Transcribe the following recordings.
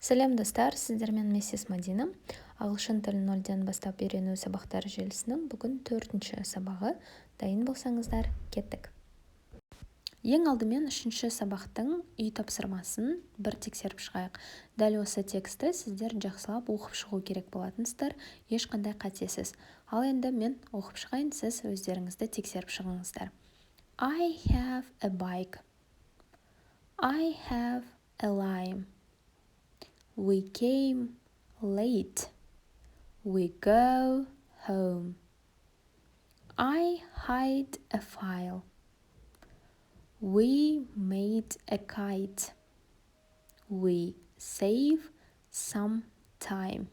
Сәлем достар, сіздермен миссис Мадина. Ағылшын тілін 0-ден бастап үйрену сабақтары желісінің бүгін 4-ші сабағы. Дайын болсаңыздар, кеттік. Ең алдымен 3-ші сабақтың үй тапсырмасын бір тексеріп шығайық. Дәл осы тексті сіздер жақсылап оқып шығу керек болатынсыздар, ешқандай қатесіз. Ал енді мен оқып шығайын, сіз өздеріңізді тексеріп шығыңыздар. I have a bike. I have a lime. We came late. We go home. I hide a file. We made a kite. We save some time.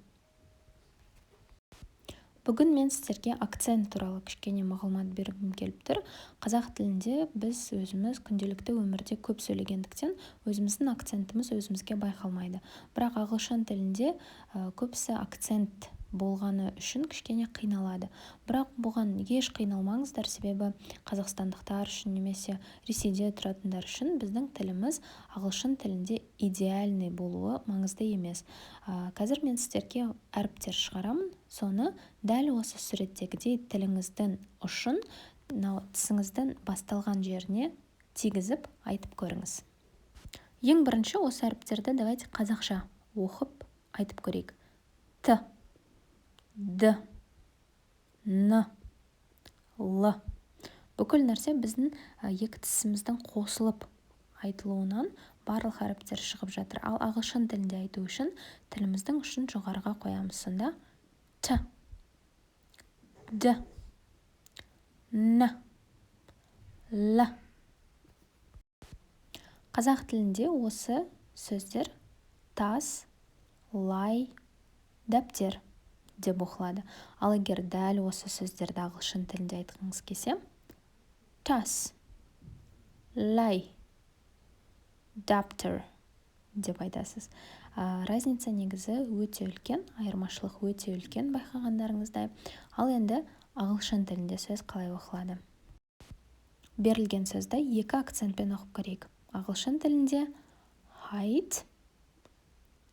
Бүгін мен сіздерге акцент туралы кішкене мағлұмат бергім келіп тұр. Қазақ тілінде біз өзіміз күнделікті өмірде көп сөйлегендіктен өзіміздің акцентіміз өзімізге байқалмайды. Бірақ ағылшын тілінде көбісі акцент болғаны үшін кішкене қиналады. Бірақ бұған еш қиналмаңыздар, себебі қазақстандықтар үшін немесе Ресейде тұратындар үшін біздің тіліміз ағылшын тілінде идеальный болуы маңызды емес. Қазір мен сіздерге әріптер шығарамын, соны дәл осы суреттегідей тіліңіздің ұшын тісіңіздің басталған жеріне тигізіп айтып көріңіз. Ең бірінші осы әріптерді давайте қазақша оқып айтып көрейік. Т, Д, Н, Л. Бүкіл нәрсе біздің екі тісіміздің қосылып айтылуынан барлық әріптер шығып жатыр. Ал ағылшын тілінде айту үшін тіліміздің ұшын жоғарыға қоямыз. Сонда Т, Д, Н, Л. Қазақ тілінде осы сөздер тас, лай, дәптер деп оқылады. Ал егер дәл осы сөздерді ағылшын тілінде айтқыңыз келсе, тас, лай, дәптер деп айтасыз. Разница негізі өте үлкен, айырмашылық өте үлкен байқағандарыңыздай. Ал енді ағылшын тілінде сөз қалай оқылады? Берілген сөзді екі акцентпен оқып көрейік. Ағылшын тілінде hide,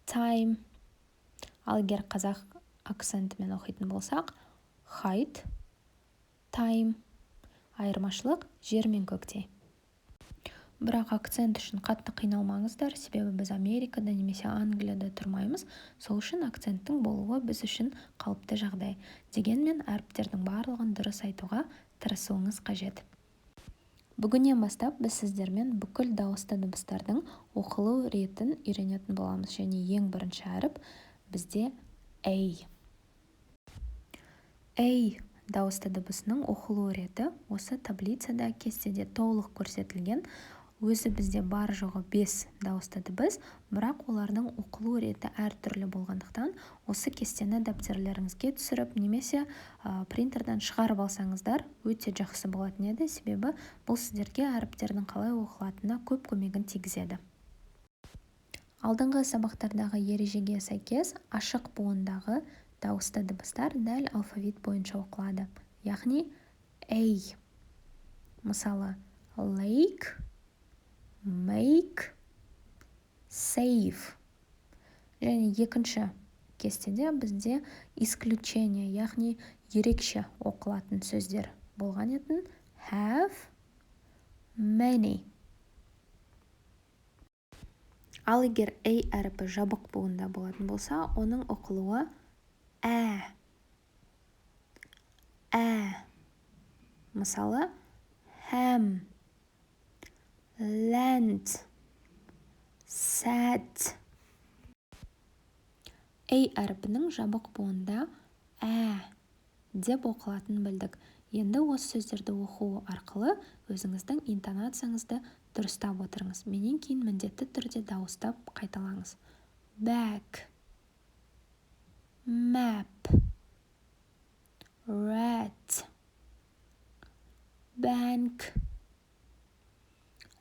time. Ал егер қазақ акцентімен оқитын болсақ, hide, time. Айырмашылық жер мен көктей. Бірақ акцент үшін қатты қиналмаңыздар, себебі біз Америкада немесе Англияда тұрмаймыз. Сол үшін акценттің болуы біз үшін қалыпты жағдай. Дегенмен әріптердің барлығын дұрыс айтуға тырысуыңыз қажет. Бүгіннен бастап біз сіздермен бүкіл дауысты дыбыстардың оқылу ретін үйренетін боламыз. Және ең бірінші әріп бізде A. A дауысты дыбысының оқылу реті осы таблицада кестеде толық көрсетілген. Өзі бізде бар жоғы 5 дауысты дыбыс, бірақ олардың оқылу реті әртүрлі болғандықтан осы кестені дәптерлеріңізге түсіріп немесе принтерден шығарып алсаңыздар өте жақсы болатын еді, себебі бұл сіздерге әріптердің қалай оқылатынына көп көмегін тигізеді. Алдыңғы сабақтардағы ережеге сәйкес ашық буындағы дауысты дыбыстар дәл алфавит бойынша оқылады. Яғни A. Мысалы, lake, make, save. Және екінші кестеде бізде исключение, яғни ерекше оқылатын сөздер болған етін have, many. Ал егер A әріпі жабық буында болатын болса, оның оқылуы ә. Мысалы, ham, land, sad. A әріпінің жабық буында деп оқылатын білдік. Енді осы сөздерді оқу арқылы өзіңіздің интонацияңызды дұрыстап отырыңыз. Менен кейін міндетті түрде дауыстап қайталаңыз. Back, map, rat, bank,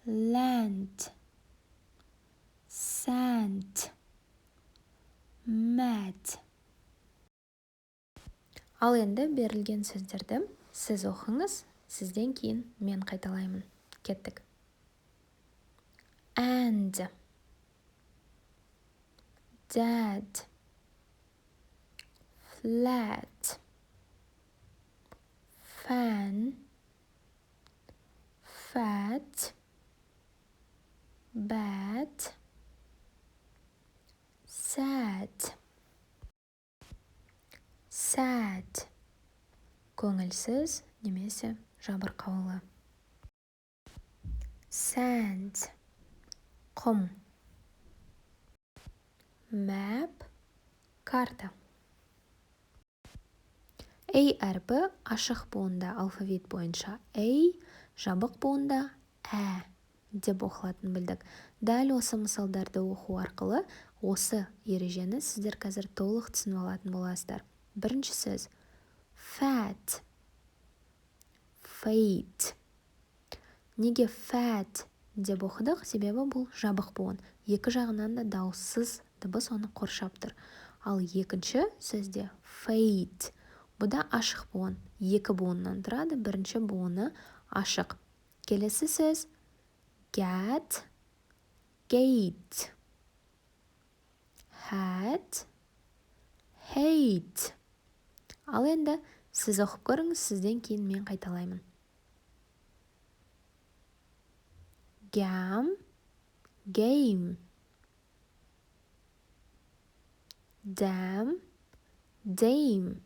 land, sand, mad. Ал енді берілген сөздерді сіз оқыңыз, сізден кейін мен қайталаймын. Кеттік. And, dad, flat, fan, fat, bad, sad, sad, көңілсіз немесе жабырқаулы. Sand, құм. Map, карта. A әрпі ашық буында алфавит бойынша A, жабық буында Ә деп оқылатын білдік. Дәл осы мысалдарды оқу арқылы осы ережені сіздер қазір толық түсініп алатын боласыздар. Бірінші сөз fat, fate. Неге fat деп оқыдық? Себебі бұл жабық буын. Екі жағынан да дауыссыз дыбыс оны қоршап тұр. Ал екінші сөзде fate. Бұда ашық буын. Екі буыннан тұрады. Бірінші буыны ашық. Келесі сөз get, gate. Hat, hate. Ал енді сіз оқып көріңіз, сізден кейін мен қайталаймын. Gam, game. Dam, dame.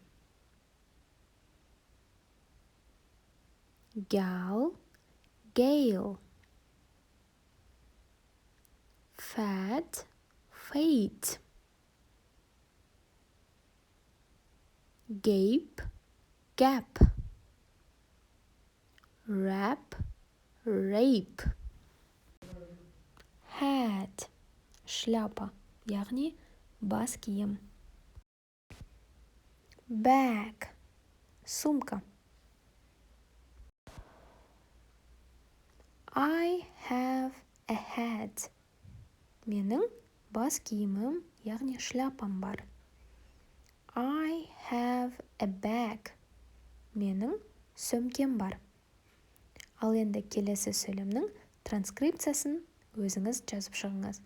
Gal, gale. Fat, fate. Gape, gap. Rap, rape. Hat, шляпа, яғни бас киім. Bag, сумка. I have a hat. Менің бас киімім, яғни шляпам бар. I have a bag. Менің сөмкем бар. Ал енді келесі сөйлемнің транскрипциясын өзіңіз жазып шығыңыз.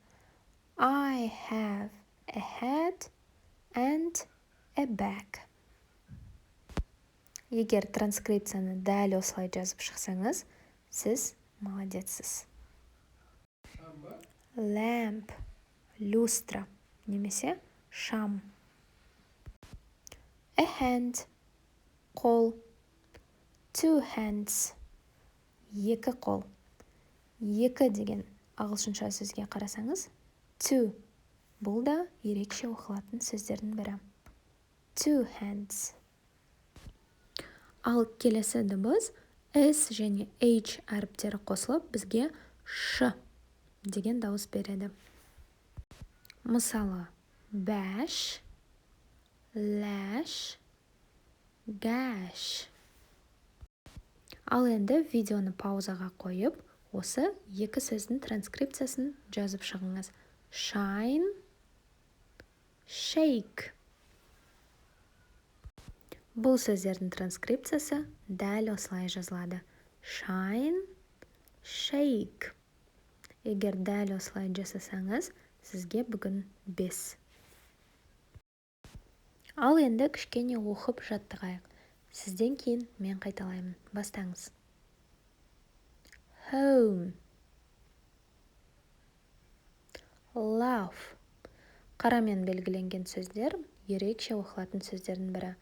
I have a hat and a bag. Егер транскрипцияны дәл осылай жазып шықсаңыз, сіз молодецсіз. Lamp, люстра, немесе шам. A hand, қол. Two hands, екі қол. Екі деген ағылшынша сөзге қарасаңыз, two. Бұл да ерекше оқылатын сөздердің бірі. Two hands. Ал келесі дыбыс S және H әріптері қосылып, бізге Ш деген дауыс береді. Мысалы, bash, lash, gash. Ал енді видеоны паузаға қойып, осы екі сөздің транскрипциясын жазып шығыңыз. Shine, shake. Бұл сөздердің транскрипциясы дәл осылай жазылады. Shine, shake. Егер дәл осылай жасасаңыз, сізге бүгін 5. Ал енді кішкене оқып жаттығайық. Сізден кейін мен қайталаймын. Бастаңыз. Home, love. Қарамен белгіленген сөздер ерекше оқылатын сөздердің бірі.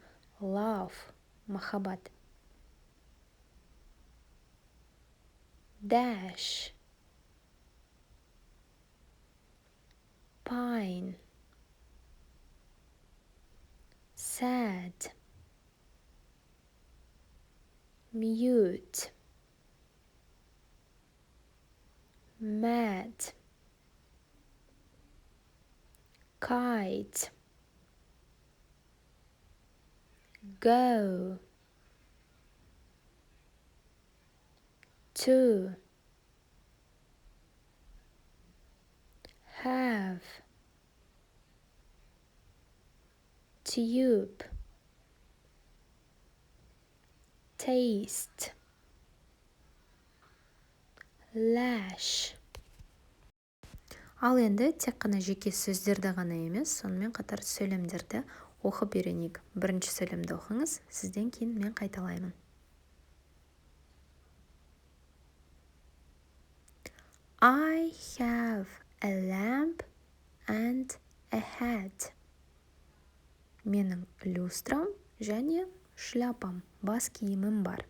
Love, махаббат. Dash, pine. Sad, mute. Mad, kite. Go, to. Have, tube. Taste, lash. Ал енді тек қана жеке сөздерді ғана емес, сонымен қатар сөйлемдерді оқып үйренейік. Бірінші сөйлемді оқыңыз, сізден кейін мен қайталаймын. I have a lamp and a hat. Менің люстрам және шляпам, бас киімім бар.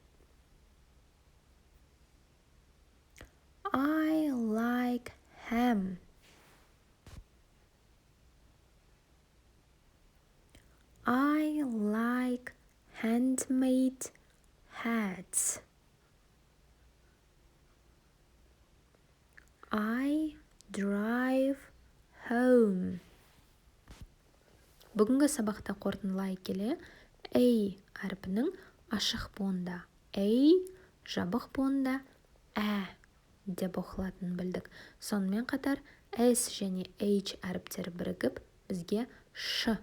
I like ham. I like handmade hats. I drive home. Бүгінгі сабақта қорытындылай келе, A әрпінің ашық буында A, жабық буында деп оқылатынын білдік. Сонымен қатар S және H әріптері бірігіп, бізге Ш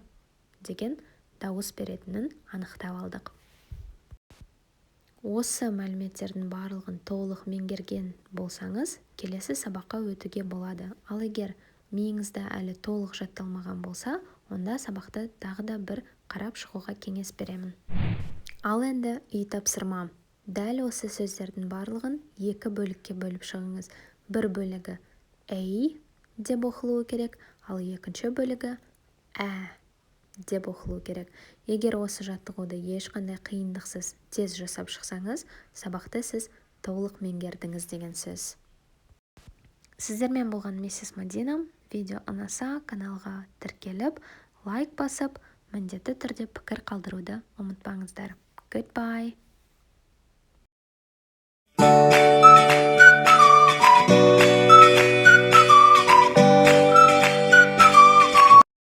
деген дауыс беретінін анықтап алдық. Осы мәліметтердің барлығын толық меңгерген болсаңыз, келесі сабаққа өтуге болады. Ал егер миыңызда әлі толық жатталмаған болса, онда сабақты тағы да бір қарап шығуға кеңес беремін. Ал енді үй тапсырмам. Дәл осы сөздердің барлығын екі бөлікке бөліп шығыңыз. Бір бөлігі A деп оқылуы керек, ал екінші бөлігі деп оқылуы керек. Егер осы жаттығуды ешқандай қиындықсыз тез жасап шықсаңыз, сабақты сіз толық меңгердіңіз деген сөз. Сіздермен болған миссис Мадина. Видео ұнаса, каналға тіркеліп, лайк басып, міндетті түрде пікір қалдыруды ұмытпаңыздар. Goodbye!